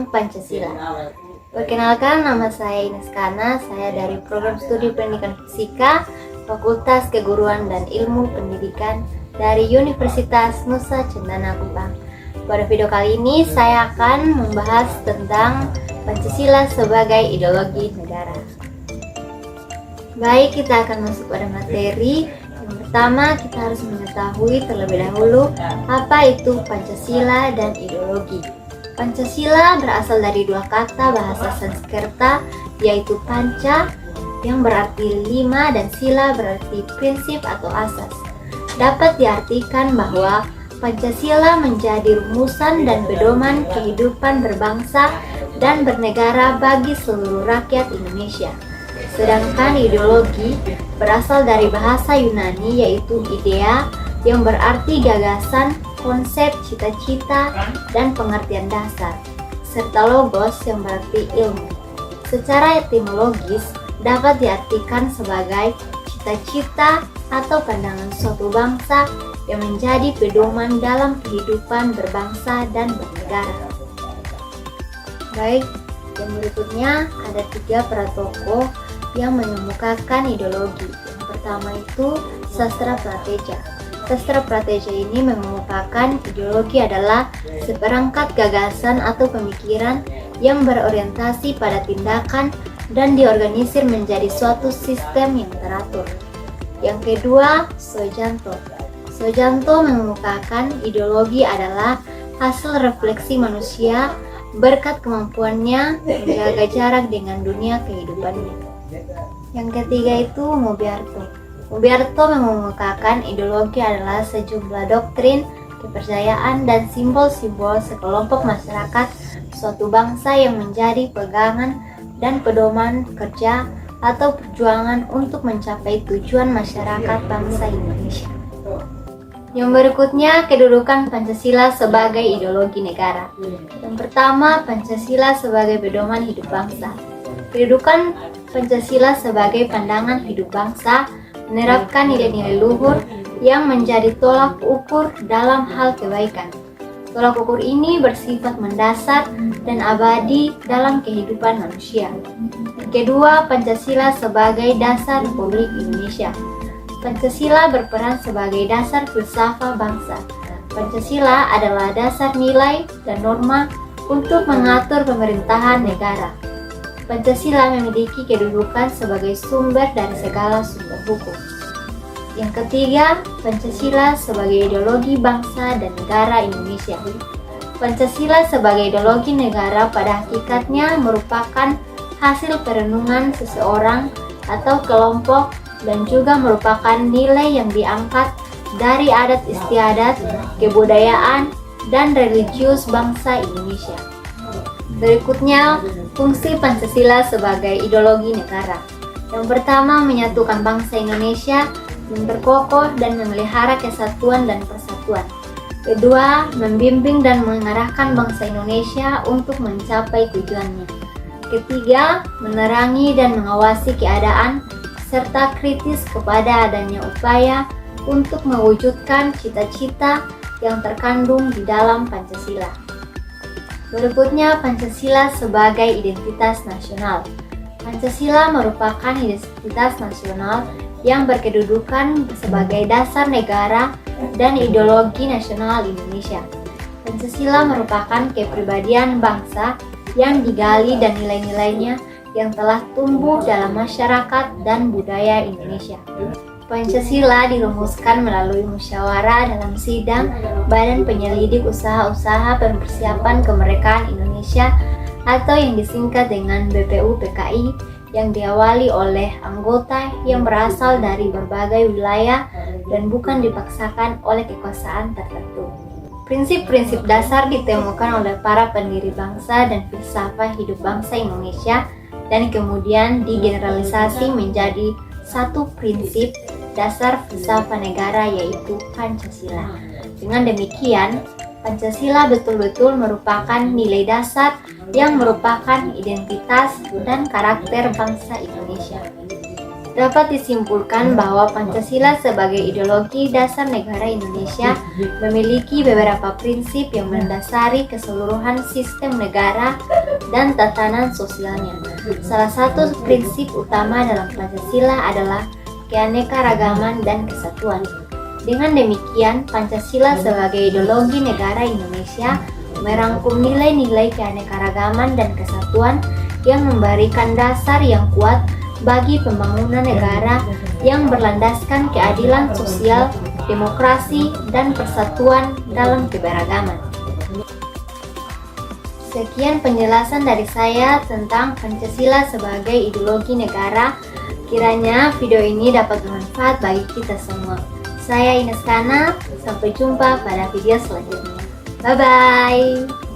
tentang Pancasila. Perkenalkan, nama saya Ines Kana, saya dari Program Studi Pendidikan Fisika, Fakultas Keguruan dan Ilmu Pendidikan dari Universitas Nusa Cendana Kupang. Pada video kali ini saya akan membahas tentang Pancasila sebagai ideologi negara. Baik, kita akan masuk pada materi. Yang pertama, kita harus mengetahui terlebih dahulu apa itu Pancasila dan ideologi. Pancasila berasal dari dua kata bahasa Sanskerta, yaitu panca yang berarti 5 dan sila berarti prinsip atau asas. Dapat diartikan bahwa Pancasila menjadi rumusan dan pedoman kehidupan berbangsa dan bernegara bagi seluruh rakyat Indonesia. Sedangkan ideologi berasal dari bahasa Yunani yaitu idea yang berarti gagasan, konsep, cita-cita, dan pengertian dasar, serta logos yang berarti ilmu. Secara etimologis dapat diartikan sebagai cita-cita atau pandangan suatu bangsa yang menjadi pedoman dalam kehidupan berbangsa dan bernegara. Baik, yang berikutnya ada 3 para tokoh yang mengemukakan ideologi. Yang pertama itu Sastra Prateja. Sastra Prateja ini mengemukakan ideologi adalah seperangkat gagasan atau pemikiran yang berorientasi pada tindakan dan diorganisir menjadi suatu sistem yang teratur. Yang kedua, Soejanto. Soejanto mengemukakan ideologi adalah hasil refleksi manusia berkat kemampuannya menjaga jarak dengan dunia kehidupannya. Yang ketiga itu Mubiarto. Mubiarto mengemukakan ideologi adalah sejumlah doktrin, kepercayaan, dan simbol-simbol sekelompok masyarakat suatu bangsa yang menjadi pegangan dan pedoman kerja atau perjuangan untuk mencapai tujuan masyarakat bangsa Indonesia. Yang berikutnya, kedudukan Pancasila sebagai ideologi negara. Yang pertama, Pancasila sebagai pedoman hidup bangsa. Kedudukan Pancasila sebagai pandangan hidup bangsa menerapkan nilai-nilai luhur yang menjadi tolak ukur dalam hal kebaikan. Tolak ukur ini bersifat mendasar dan abadi dalam kehidupan manusia. Yang kedua, Pancasila sebagai dasar Republik Indonesia. Pancasila berperan sebagai dasar filsafat bangsa. Pancasila adalah dasar nilai dan norma untuk mengatur pemerintahan negara. Pancasila memiliki kedudukan sebagai sumber dari segala sumber hukum. Yang ketiga, Pancasila sebagai ideologi bangsa dan negara Indonesia. Pancasila sebagai ideologi negara pada hakikatnya merupakan hasil perenungan seseorang atau kelompok dan juga merupakan nilai yang diangkat dari adat istiadat, kebudayaan, dan religius bangsa Indonesia. Berikutnya, fungsi Pancasila sebagai ideologi negara. Yang pertama, menyatukan bangsa Indonesia, memperkokoh dan memelihara kesatuan dan persatuan. Kedua, membimbing dan mengarahkan bangsa Indonesia untuk mencapai tujuannya. Ketiga, menerangi dan mengawasi keadaan serta kritis kepada adanya upaya untuk mewujudkan cita-cita yang terkandung di dalam Pancasila. Berikutnya, Pancasila sebagai identitas nasional. Pancasila merupakan identitas nasional yang berkedudukan sebagai dasar negara dan ideologi nasional Indonesia. Pancasila merupakan kepribadian bangsa yang digali dan nilai-nilainya yang telah tumbuh dalam masyarakat dan budaya Indonesia. Pancasila dirumuskan melalui musyawarah dalam sidang Badan Penyelidik Usaha-Usaha Persiapan Kemerdekaan Indonesia atau yang disingkat dengan BPUPKI yang diawali oleh anggota yang berasal dari berbagai wilayah dan bukan dipaksakan oleh kekuasaan tertentu. Prinsip-prinsip dasar ditemukan oleh para pendiri bangsa dan filsafat hidup bangsa Indonesia dan kemudian digeneralisasi menjadi satu prinsip dasar filsafat negara yaitu Pancasila. Dengan demikian, Pancasila betul-betul merupakan nilai dasar yang merupakan identitas dan karakter bangsa Indonesia. Dapat disimpulkan bahwa Pancasila sebagai ideologi dasar negara Indonesia memiliki beberapa prinsip yang mendasari keseluruhan sistem negara dan tatanan sosialnya. Salah satu prinsip utama dalam Pancasila adalah keanekaragaman dan kesatuan. Dengan demikian, Pancasila sebagai ideologi negara Indonesia merangkum nilai-nilai keanekaragaman dan kesatuan yang memberikan dasar yang kuat bagi pembangunan negara yang berlandaskan keadilan sosial, demokrasi, dan persatuan dalam keberagaman. Sekian penjelasan dari saya tentang Pancasila sebagai ideologi negara. Kiranya video ini dapat bermanfaat bagi kita semua. Saya Ines Kana, sampai jumpa pada video selanjutnya. Bye-bye!